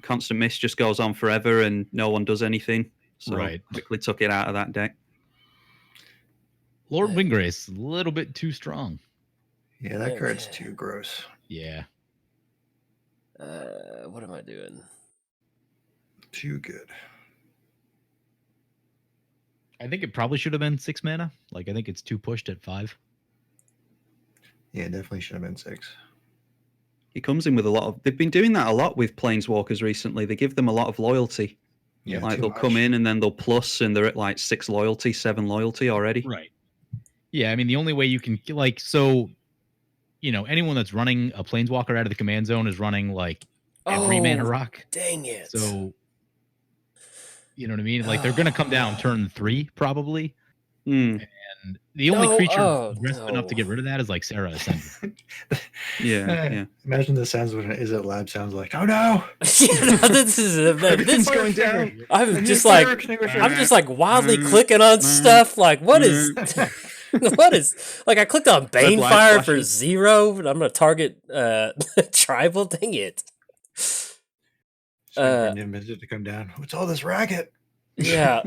Constant Mist just goes on forever, and no one does anything. So Right. quickly took it out of that deck. Lord Winggrace, a little bit too strong. Yeah, that card's too gross. Yeah. What am I doing? Too good. I think it probably should have been 6 mana. Like, I think it's too pushed at 5. Yeah, definitely should have been 6. He comes in with a lot of... They've been doing that a lot with Planeswalkers recently. They give them a lot of loyalty. Yeah, like too they'll much. come in and then they'll plus, and they're at like 6 loyalty, 7 loyalty already. Right. Yeah, I mean, the only way you can, like, so, you know, anyone that's running a Planeswalker out of the command zone is running, like, every mana rock. Dang it. So, you know what I mean? Like, they're going to come down turn 3, probably. Hmm. And the only No, creature oh, aggressive enough to no. get rid of that is, like, Sarah Ascendant. Yeah. Imagine the sounds of what an Izzet Lab sounds like. Oh no! This is Everything's this, going down. I'm just like wildly clicking on stuff. Like, what is what is like? I clicked on Red light Banefire for flashes. 0. And I'm gonna target tribal. Dang it! Izzet to come down. What's all this racket? Yeah.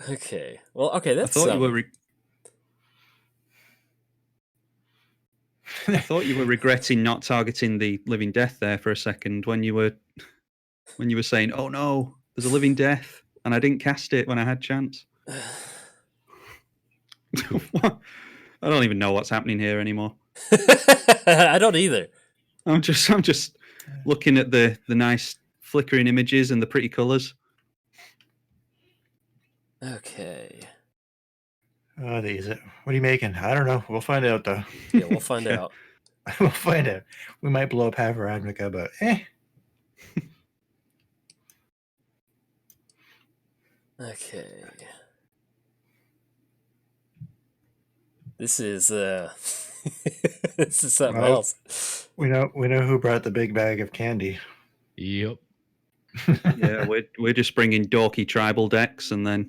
Okay. Well, okay. I That's thought you were. I thought you were regretting not targeting the living death there for a second when you were saying, "Oh no, there's a living death," and I didn't cast it when I had chance. What? I don't even know what's happening here anymore. I don't either. I'm just looking at the nice flickering images and the pretty colors. Okay. Oh, the Izzet. What are you making? I don't know. We'll find out though. Yeah, we'll find out. We'll find out. We might blow up half our Admica, but Okay. This is this is something Well, else. we know who brought the big bag of candy. Yep. Yeah, we're just bringing dorky tribal decks, and then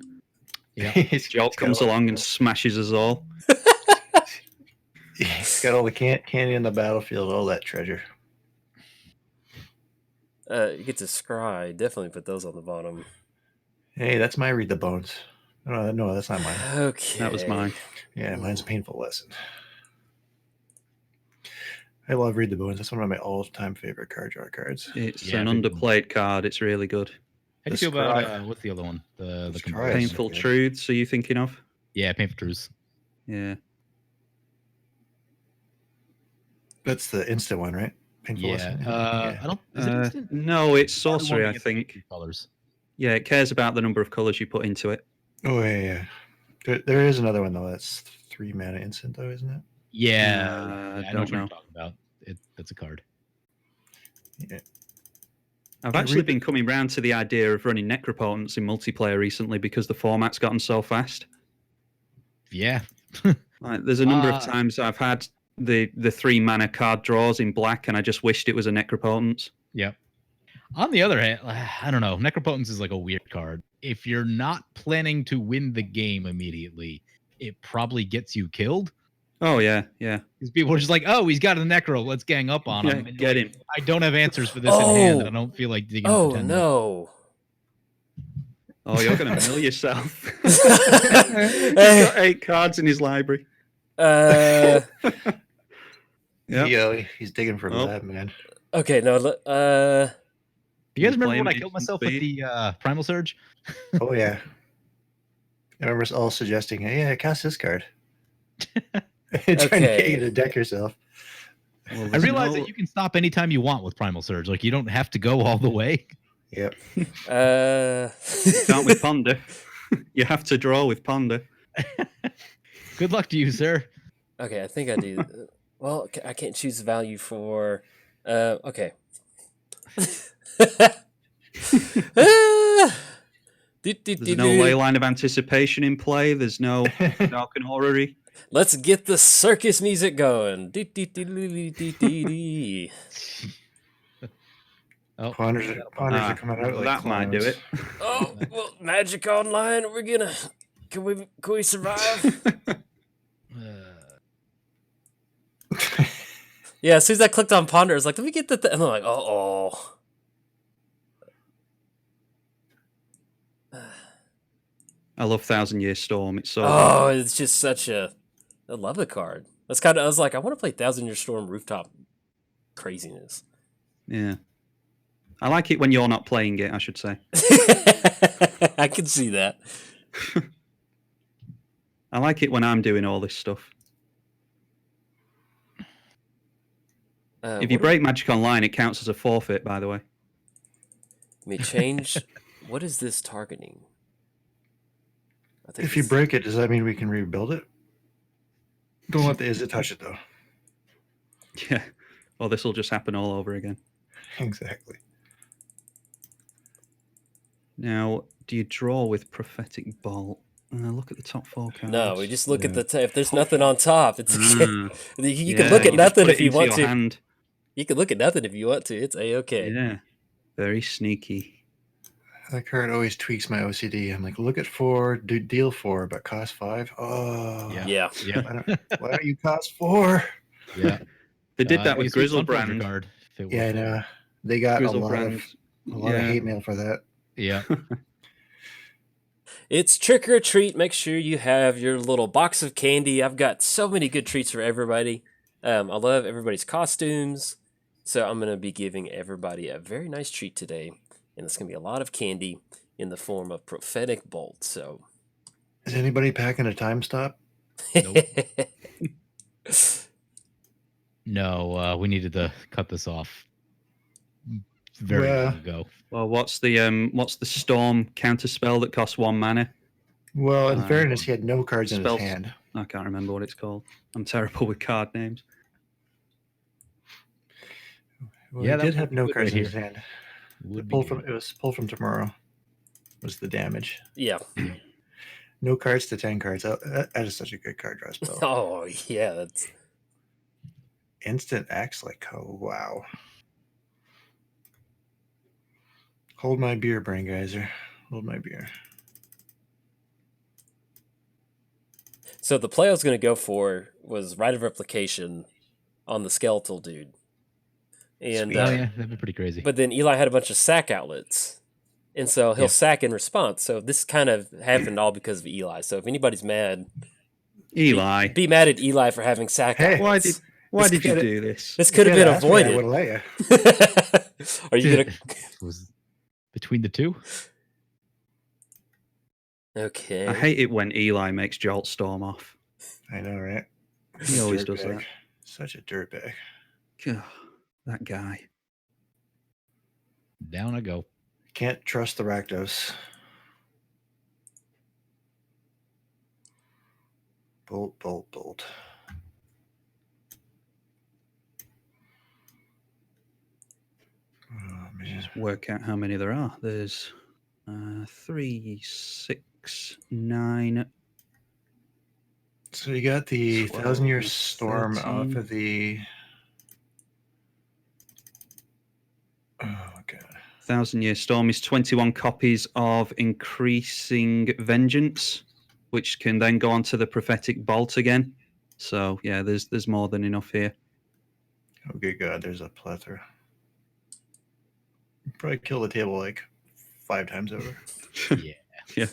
Jolt comes along and smashes us all. He's got all the candy in the battlefield, all that treasure. You get to scry. Definitely put those on the bottom. Hey, that's my read the bones. No, that's not mine. Okay. That was mine. Yeah, mine's a painful lesson. I love read the bones. That's one of my all-time favorite card draw cards. It's Yeah, an I think- underplayed card. It's really good. How do you The feel about, Scry- what's the other one? The The complete- Scry is- Painful good. Truths. Are you thinking of? Yeah, Painful Truths. Yeah. That's the instant one, right? Painful Yeah. Lesson? I don't. Is it instant? No, it's Probably one sorcery, that I gets think. 2 colors. Yeah, it cares about the number of colors you put into it. Oh yeah. There is another one though. That's 3 mana instant though, isn't it? Yeah, I know don't what you're know. talking about. That's a card. Yeah. I've Yeah, actually read been coming round to the idea of running Necropotence in multiplayer recently because the format's gotten so fast. Yeah. Like, there's a number of times I've had the 3 mana card draws in black, and I just wished it was a Necropotence. Yep. On the other hand, I don't know. Necropotence is like a weird card. If you're not planning to win the game immediately, it probably gets you killed. Oh yeah, yeah. Because people are just like, "Oh, he's got a necro. Let's gang up on him." And Get him. I don't have answers for this in hand, and I don't feel like digging Oh for 10 no! Oh, you're gonna mill yourself. He's got 8 cards in his library. Yep. Yo, he's digging for Oh. lab, man. Okay, no. You guys remember playing when I killed myself with speed? the Primal Surge? Oh yeah. I remember us all suggesting, hey, yeah, cast this card. Trying to get you to deck yourself. Well, I realize that you can stop anytime you want with Primal Surge. Like, you don't have to go all the way. Yep. You can't with Ponder. You have to draw with Ponder. Good luck to you, sir. Okay, I think I do. Well, I can't choose value for. Okay. There's no ley line of anticipation in play. There's no dark and horror-y. Let's get the circus music going. Oh, Ponders are coming out like that might do clowns. it. Oh, well, Magic Online. We're gonna. Can we survive? Yeah, as soon as I clicked on Ponder, I was like, let me get the. And I'm like, oh. I love Thousand Year Storm. It's so. Oh, it's just such a. I love the card. That's kind of. I was like, I want to play Thousand Year Storm Rooftop craziness. Yeah. I like it when you're not playing it, I should say. I can see that. I like it when I'm doing all this stuff. If you break Magic Online, it counts as a forfeit, by the way. Let me change. What is this targeting? I think If you break it, does that mean we can rebuild it? Don't let the Is It touch it, though. Yeah. Well, this will just happen all over again. Exactly. Now, do you draw with Prophetic Bolt? Look at the top 4 cards. No, we just look at the if there's nothing on top, it's you can Yeah, look at you just nothing put it if you into want your to. hand. You can look at nothing if you want to. It's a-okay. Yeah. Very sneaky. That card always tweaks my OCD. I'm like, look at 4, deal 4, but cost 5. Oh, Yeah. Why don't you cost 4? Yeah. They did that with it's a Sunforger Grizzlebrand. card. Yeah, I know. They got a lot of Grizzlebrand. hate mail for that. Yeah. It's trick or treat. Make sure you have your little box of candy. I've got so many good treats for everybody. I love everybody's costumes. So I'm going to be giving everybody a very nice treat today. And it's going to be a lot of candy in the form of Prophetic Bolt. So, Is anybody packing a time stop? Nope. No, we needed to cut this off very long ago. Well, what's the storm counter spell that costs 1 mana? Well, in fairness, he had no cards in his spells. hand. I can't remember what it's called. I'm terrible with card names. Well, Yeah, he did that have no would cards right in his here. hand. Would It be was pull from tomorrow. Was the damage? Yeah. No cards to 10 cards. That is such a good card draw spell. Oh, yeah. That's Instant acts like, oh, wow. Hold my beer, Brain Geyser. Hold my beer. So the play I was going to go for was Rite of Replication on the Skeletal dude. And yeah, that'd be pretty crazy. But then Eli had a bunch of sack outlets. And so he'll sack in response. So this kind of happened all because of Eli. So if anybody's mad, Eli. be mad at Eli for having sack outlets. Why did you do this? This could have been I would avoided. have let you. Are you going to... Was between the two? Okay. I hate it when Eli makes Jolt Storm off. I know, right? He always does that. Such a dirtbag. That guy. Down I go. Can't trust the Rakdos. Bolt, bolt, bolt. Oh, man. Just work out how many there are. There's 3, 6, 9. So you got the 12, 1,000-Year Storm 13. off of the... Oh, God. 1,000-Year Storm is 21 copies of Increasing Vengeance, which can then go onto the Prophetic Bolt again. So, yeah, there's more than enough here. Oh, good God, there's a plethora. Probably kill the table like 5 times over. Yeah. Yeah.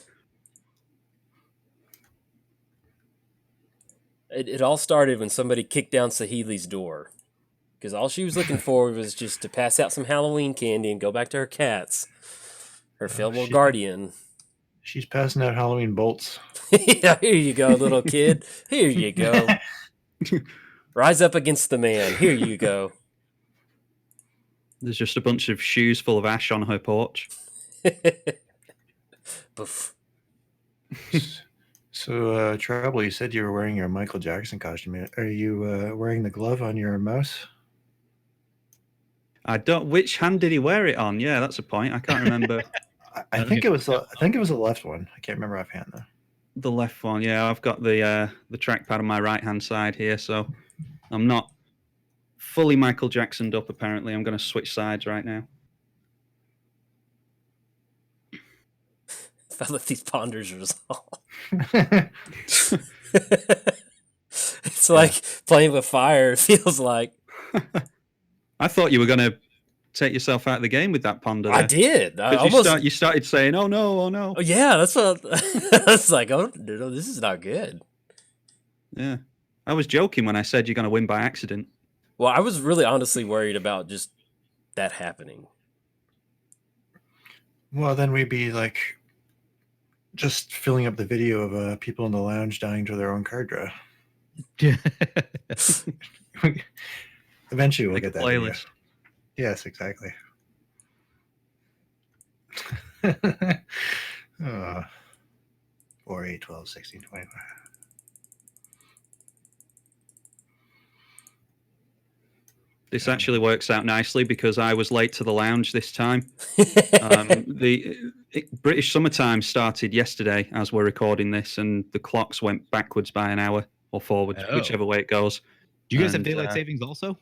It all started when somebody kicked down Saheeli's door. Because all she was looking for was just to pass out some Halloween candy and go back to her cats. Her Fillmore Guardian. She's passing out Halloween bolts. Yeah, here you go, little kid. Here you go. Rise up against the man. Here you go. There's just a bunch of shoes full of ash on her porch. Boof. So, Trouble, you said you were wearing your Michael Jackson costume. Are you wearing the glove on your mouse? I don't. Which hand did he wear it on? Yeah, that's a point. I can't remember. I think it was. I think it was the left one. I can't remember offhand though. The left one. Yeah, I've got the trackpad on my right hand side here, so I'm not fully Michael Jacksoned up. Apparently, I'm going to switch sides right now. If I let these ponders resolve. It's like playing with fire, it feels like. I thought you were going to take yourself out of the game with that ponder. I did. I 'Cause almost... you started saying, "Oh no, oh no." Oh, yeah, that's what I was like. Oh no, this is not good. Yeah, I was joking when I said you're going to win by accident. Well, I was really honestly worried about just that happening. Well, then we'd be like just filling up the video of people in the lounge dying to their own card draw. Eventually, we'll Like get that playlist. video. Yes, exactly. 4, 8, 12, 16, 25. This actually works out nicely because I was late to the lounge this time. The British summertime started yesterday as we're recording this, and the clocks went backwards by an hour or forwards, whichever way it goes. Do you guys have And, daylight savings also?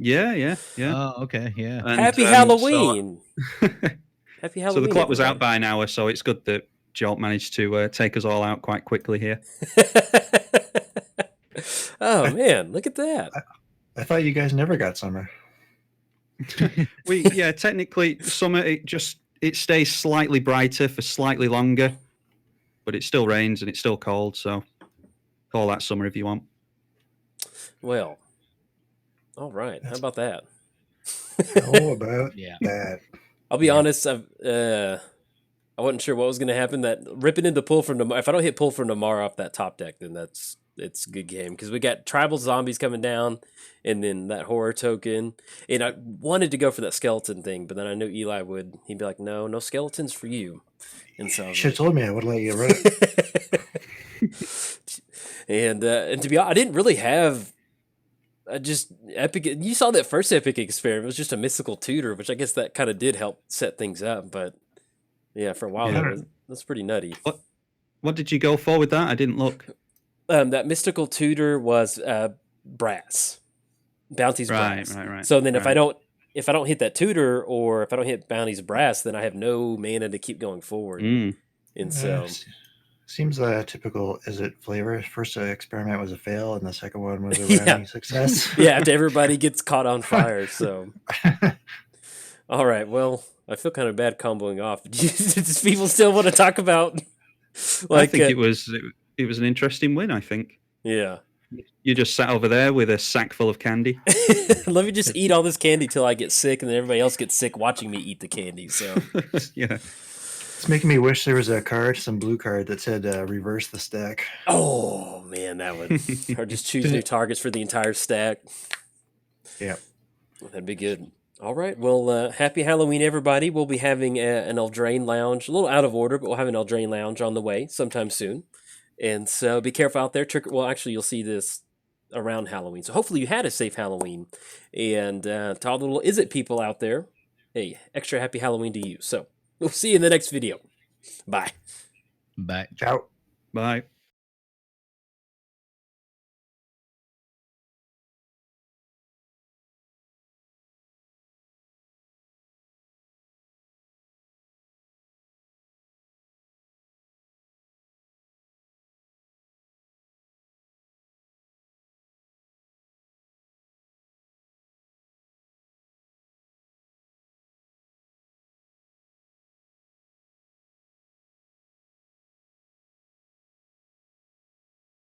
Yeah. Oh, okay, yeah. And, Happy Halloween! Happy Halloween! So the clock was out everybody. by an hour, so it's good that Jolt managed to take us all out quite quickly here. Oh man, look at that! I thought you guys never got summer. Technically summer it stays slightly brighter for slightly longer, but it still rains and it's still cold, so call that summer if you want. Well, all right. How about that? How about Yeah. that? I'll be honest. I wasn't sure what was going to happen. That ripping into pull from Namar. If I don't hit pull from Namar off that top deck, then it's a good game because we got tribal zombies coming down, and then that horror token. And I wanted to go for that skeleton thing, but then I knew Eli would. He'd be like, "No skeletons for you." And so You should have told me. I would have let you run it. and to be honest, I didn't really have. Just epic. You saw that first epic experiment. It was just a mystical tutor, which I guess that kind of did help set things up. But yeah, for a while that's pretty nutty. What did you go for with that? I didn't look. That mystical tutor was brass, bounty's brass. Right. So then if I don't hit that tutor or if I don't hit bounty's brass, then I have no mana to keep going forward. And so. Seems typical. Is it flavor? First experiment was a fail, and the second one was a rounding success. Yeah, after everybody gets caught on fire. So, all right. Well, I feel kind of bad comboing off. Does people still want to talk about? I think it was an interesting win. I think. Yeah. You just sat over there with a sack full of candy. Let me just eat all this candy till I get sick, and then everybody else gets sick watching me eat the candy. So. Yeah. It's making me wish there was a card, some blue card that said reverse the stack. Oh man, that would or just choose new targets for the entire stack. Yeah. That'd be good. All right. Well, happy Halloween, everybody. We'll be having an Eldraine Lounge, a little out of order, but we'll have an Eldraine Lounge on the way sometime soon. And so be careful out there. Well, actually, you'll see this around Halloween. So hopefully you had a safe Halloween. And to all the little Is It people out there, hey, extra happy Halloween to you. So we'll see you in the next video. Bye. Bye. Ciao. Bye.